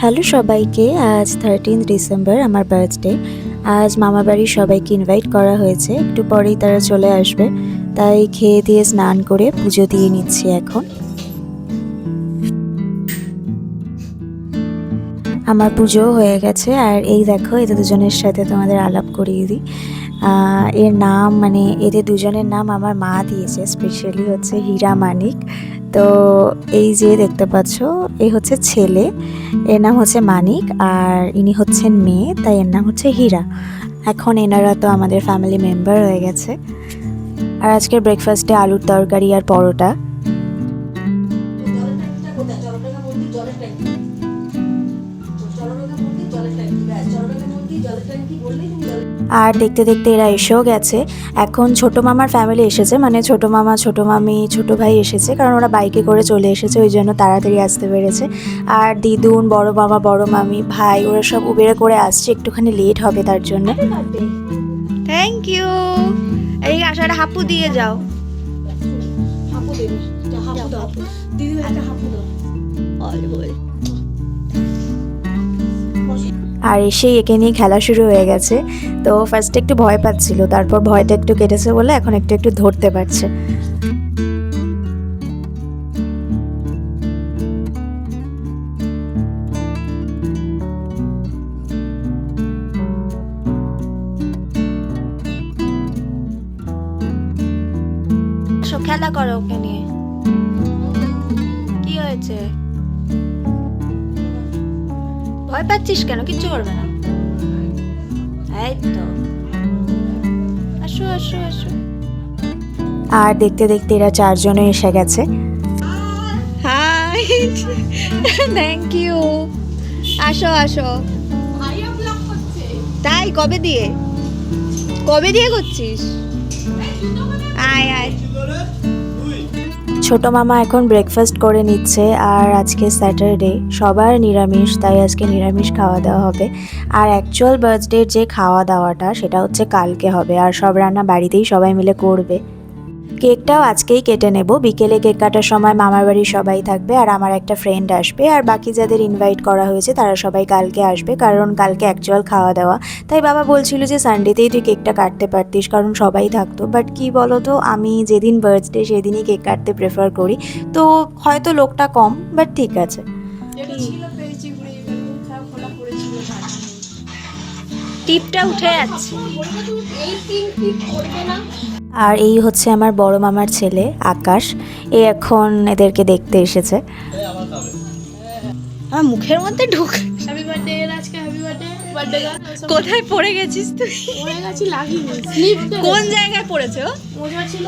Hello সবাইকে, আজ 13 December আমার বার্থডে। আজ মামা বাড়ির সবাইকে ইনভাইট করা হয়েছে, একটু পরেই তারা চলে আসবে, তাই খেয়ে দিয়ে স্নান করে পুজো দিয়ে নিচ্ছি এখন। আমার পুজো হয়ে গেছে, আর এই দেখো এদের দুজনের সাথে তোমাদের আলাপ করিয়ে দিই। এর নাম এদের দুজনের নাম আমার মা দিয়েছে, স্পেশালি হচ্ছে হীরা মানিক। তো এই যে দেখতে পাচ্ছ, এই হচ্ছে ছেলে, এর নাম হচ্ছে মানিক, আর ইনি হচ্ছেন মেয়ে, তাই এর নাম হচ্ছে হীরা। এখন এনারা তো আমাদের ফ্যামিলি মেম্বার হয়ে গেছে। আর আজকের ব্রেকফাস্টে আলুর তরকারি আর পরোটা। আর দেখতে দেখতে এরা এসেও গেছে। এখন ছোটো মামার ফ্যামিলি এসেছে, ছোটো মামা, ছোটো মামি, ছোটো ভাই এসেছে, কারণ ওরা বাইকে করে চলে এসেছে, ওই জন্য তাড়াতাড়ি আসতে পেরেছে। আর দিদুন, বড় মামা, বড় মামি, ভাই, ওরা সব উবেরে করে আসছে, একটুখানি লেট হবে তার জন্য। Thank you. এই আশাটা হাপু দিয়ে যাও। হাপু দেবে, হাপু দাও, দিদি একটা হাপু দাও। আর এসেই একে নিয়ে খেলা শুরু হয়ে গেছে। তো ফার্স্টে একটু ভয় পাচ্ছিল, তারপর ভয়টা একটু কেটেছে বলে এখন একটু একটু ধরতে পারছে। খেলা করো ওকে নিয়ে। কি হয়েছে? ভয় পাচ্ছিস কেন? কিচ্ছু করবে না। এই তো, আসো আসো আসো। আর দেখতে দেখতে এরা চারজনে এসে গেছে। Hi, thank you. আসো আসো। তাই কবে দিয়ে করছিস? আয় আয়। ছোট মামা এখন ব্রেকফাস্ট করে নিচ্ছে, আর আজকে স্যাটারডে, সবার নিরামিষ, তাই আজকে নিরামিষ খাওয়া দাওয়া হবে। আর অ্যাকচুয়াল বার্থডের যে খাওয়া দাওয়াটা সেটা হচ্ছে কালকে হবে, আর সব রান্না বাড়িতেই সবাই মিলে করবে। কেকটাও আজকেই কেটে নেব, বিকেলে কেক কাটার সময় মামার বাড়ির সবাই থাকবে, আর আমার একটা ফ্রেন্ড আসবে, আর বাকি যাদের ইনভাইট করা হয়েছে তারা সবাই কালকে আসবে, কারণ কালকে অ্যাকচুয়াল খাওয়া দাওয়া। তাই বাবা বলছিল যে সানডেতেই তুই কেকটা কাটতে পারতিস, কারণ সবাই থাকতো। বাট কি বলো তো, আমি যেদিন বার্থডে সেদিনই কেক কাটতে প্রেফার করি, তো হয়তো লোকটা কম, বাট ঠিক আছে। টিপটা উঠে যাচ্ছে। আর এই হচ্ছে আমার বড় মামার ছেলে আকাশ, এ এখন এদেরকে দেখতে এসেছে। আমার মুখের মধ্যে ঢুক। হ্যাপি বার্থডে আজকে, হ্যাপি বার্থডে গান। কোথায় পড়ে গেছিস তুই? পড়ে গেছি, লাগিনি স্লিপ। কোন জায়গায় পড়েছো? মোজা ছিল,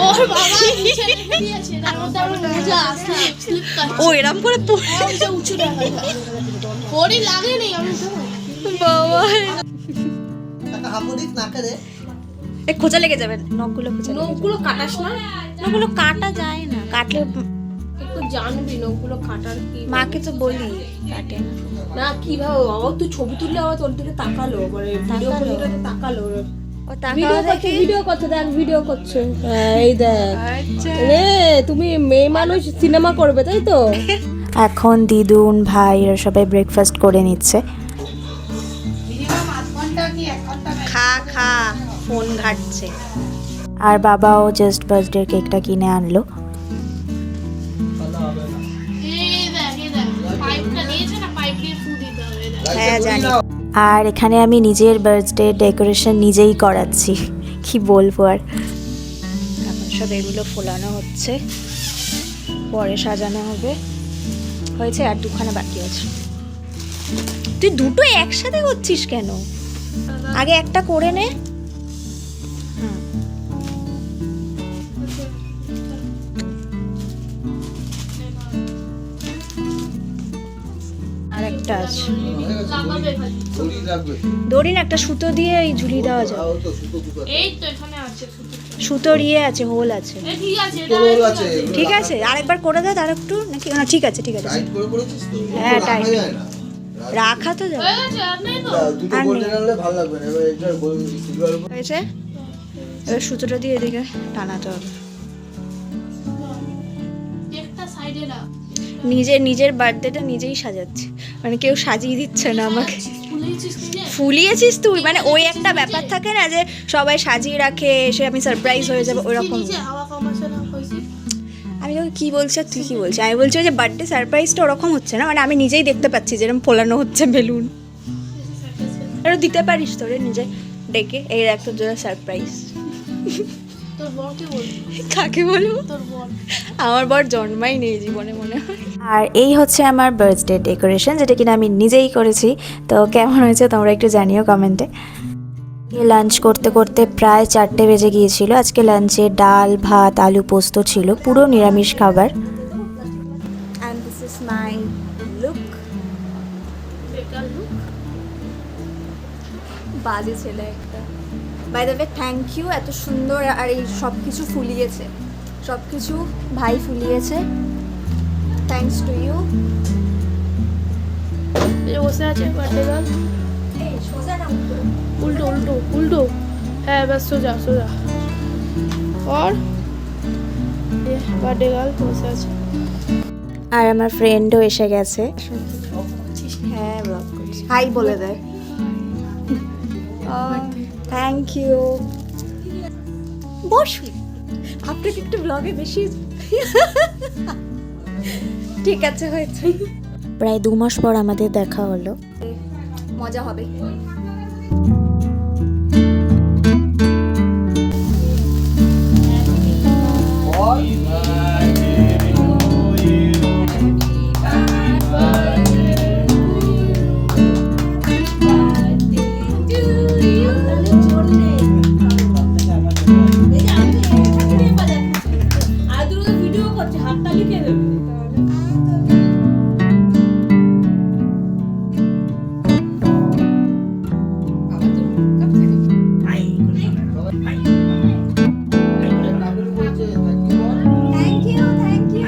ওর বাবা নিচে রেখে দিয়েছে, তার মধ্যে আমার মোজা স্লিপ কাটছে। ও এরকম করে পড়ে ওটা উঁচু দেখা যায়। পড়ি লাগেনি, আমি তো বাবা, একটা হাপু দিক নাকে দে। এ খোঁচা লেগে যাবে, নখগুলো খোঁচা লেগে যাবে। নখগুলো কাটাস না, নখগুলো কাটা যায় না, কাটলে একটু জানবি নখগুলো কাটার কি। মাকে তো বলি কাটে না। না কিভাবে বাবা, তুই ছবি তুললে আবার তোর দিকে তাকালো, মানে ভিডিও তাকালো? করলে তাকালো। ও তাকাও দেখি। ভিডিও করতে দেখ, ভিডিও করছে। এই দেখ আচ্ছা, রে, তুমি মেয়ে মানুষ সিনেমা করবে তাই তো? এখন দিদুন, ভাই, এরা সবাই ব্রেকফাস্ট করে নিচ্ছে। খা খা, ফোন ঘাটছে। আর বাবাও জাস্ট বার্থডে কেকটা কিনে আনলো। হ্যাঁ জানি। আর এখানে আমি নিজের বার্থডে ডেকোরেশন নিজেই করাচ্ছি, কি বলবো আর। এখন সব এগুলো ফোলানো হচ্ছে, পরে সাজানো হবে। হয়েছে, আর দুখানা বাকি আছে। তুই দুটো একসাথে করছিস কেন? আগে একটা করে নে। আর একটা আছে, দড়ি না, একটা সুতো দিয়ে এই ঝুলিয়ে দেওয়া যায়। এই তো এখানে আছে সুতোর ইয়ে আছে, হোল আছে। ঠিক আছে, ঠিক আছে, আরেকবার করে দাও তার একটু, নাকি না? ঠিক আছে ঠিক আছে, টাইট করে করেছিস তো? হ্যাঁ টাইট ভাঙা যায় না। রাখা তো যাবে। হয়ে গেছে, আর নেই তো। দুটো আর গোল্ডেন নেই। আনলে ভালো লাগবে না, এবার এটা সিলভার উপর হয়েছে, এবার সুতোটা দিয়ে এদিকে টানাতে হবে। একটা সাইডে রাখ। নিজের বার্থডেটা নিজেই সাজাচ্ছে, মানে কেউ সাজিয়ে দিচ্ছে না আমাকে। ফুলেছিস কি রে? ফুলিয়েছিস তুই, মানে ওই একটা ব্যাপার থাকে না যে সবাই সাজিয়ে রাখে, এসে আমি সারপ্রাইজ হয়ে যাবো ওরকম। নিচে হাওয়া কমাছে না কইছি। আমি তোকে কি বলছি আর তুই কি বলছিস? আমি বলছি যে বার্থডে সারপ্রাইজটা ওরকম হচ্ছে না, মানে আমি নিজেই দেখতে পাচ্ছি যেরকম ফোলানো হচ্ছে বেলুন। আরও দিতে পারিস তোরে নিজে ডেকে, এই দেখ তোর জন্য সারপ্রাইজ। তোর বরকে বলবি। কাকে বলবো? তোর বর। আমার বর জন্মাই নেই জীবনে মনে হয়। আর এই হচ্ছে আমার বার্থডে ডেকোরেশন, যেটা কিনা আমি নিজেই করেছি। তো কেমন হয়েছে তোমরা একটু জানিও কমেন্টে। লাঞ্চ করতে করতে প্রায় 4টে বেজে গিয়েছিল। আজকে লাঞ্চে ডাল ভাত আলু পোস্ত ছিল, পুরো নিরামিষ খাবার। And this is my look. বেকার লুক। বাজে ছেলে একটা। By the way thank you, এত সুন্দর আর এই সব কিছু ফুলিয়েছে, সব কিছু ভাই ফুলিয়েছে, থ্যাঙ্কস টু ইউ। এই বসে আছে বার্থডে গার্ল। এই সোজা না উল্টো উল্টো উল্টো। হ্যাঁ বাস সোজা সোজা। और ये বার্থডে গার্ল বসে আছে। আর আমার ফ্রেন্ডও এসে গেছে। হ্যাঁ ব্লগ করছি, হাই বলে দেয়। Thank you. বসুন, আপনাকে একটু ব্লগে বেশি ঠিক আছে হয়েছে। প্রায় 2 মাস পর আমাদের দেখা হলো। মজা হবে। Thank you thank you.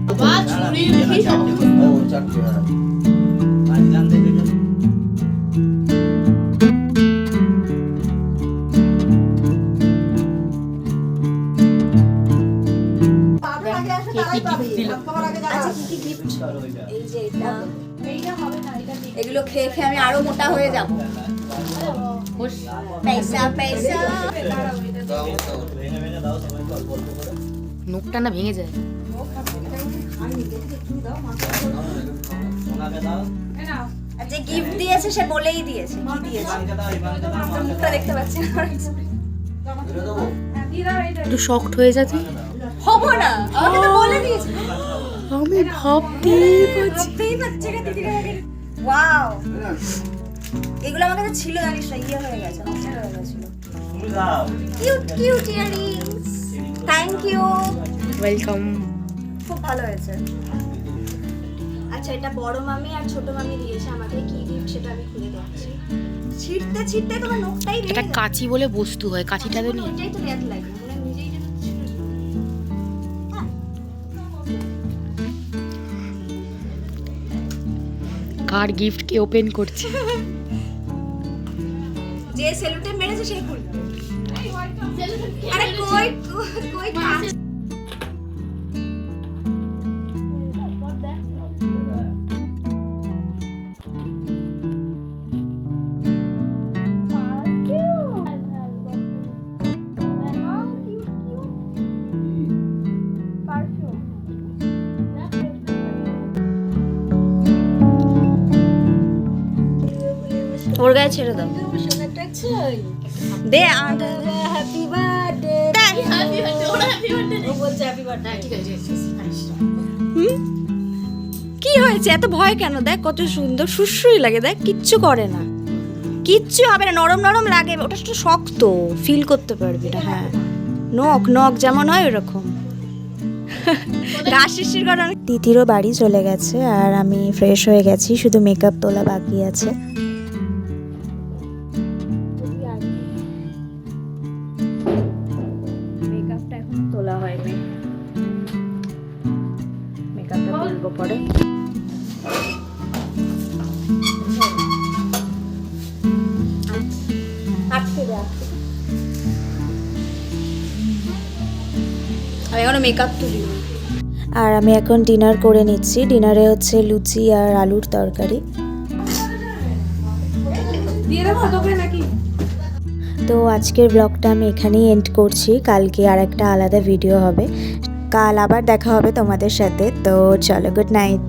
বাবা ছুরি রেখে যাও। আচ্ছা কি কি গিফট? এই যে এটা, এগুলো খেয়ে খেয়ে আমি আরো মোটা হয়ে যাব। পয়সা পয়সা। মুখটা না ভেঙে যায়। আর যে গিফট দিয়েছে সে বলেই দিয়েছে কি দিয়েছে, মুখটা দেখতে পাচ্ছি না। একটু শকড হয়ে যা তুই। হবো না, আমাকে তো বলে দিয়েছে। আমি ভাবতেই পারছি। ভাবতেই পারছি না দিদিরা আগে। ওয়াও, এগুলো আমার কাছে ছিল জানিস না, ইয়ে হয়ে গেছে, নষ্ট হয়ে গেছিল। Cute cute earrings, thank you. Welcome. খুব ভালো হয়েছে। আচ্ছা এটা বড় মামি আর ছোট মামি দিয়েছে আমাকে, কি গিফট সেটা আমি খুলে দেখছি। ছিঁড়তে ছিঁড়তে তোমার নখটাই এটা রেগে গেছে। কাঁচি বলে বস্তু হয়, কাঁচিটা তো নেই। ওইটাই তো রেড লাগে, মনে হয় নিজেই যেন ছিঁড়ে দিল। কার গিফট কে ওপেন করছে? যে সেলুটে মেরেছে সেই খুলবে। আরে কই কই কাজ। ওর গায়ে ছেড়ে দাও। দে হ্যাপি বার্থডে। হ্যাপি বার্থডে ওরা হ্যাপি বার্থডে ও বলছে হ্যাপি বার্থডে। ঠিক আছে কি হয়েছে এত ভয় কেন? দেখ কত সুন্দর, সুশ্রুই লাগে, দেখ কিচ্ছু করে না, কিচ্ছু হবে না, নরম নরম লাগে, ওটা একটু শক্ত, ফিল করতে পারবি না। হ্যাঁ নখ নখ যেমন হয় ওরকম। গা শিরশির করে। তিতিরও বাড়ি চলে গেছে আর আমি ফ্রেশ হয়ে গেছি, শুধু মেকআপ তোলা বাকি আছে। করবো পরে। আমি এখনো মেকআপ তুলি। আর আমি এখন ডিনার করে নিচ্ছি। ডিনারে হচ্ছে লুচি আর আলুর তরকারি। তো আজকের ব্লগটা আমি এখানেই এন্ড করছি। কালকে আর একটা আলাদা ভিডিও হবে। কাল আবার দেখা হবে তোমাদের সাথে। তো চলো, গুড নাইট।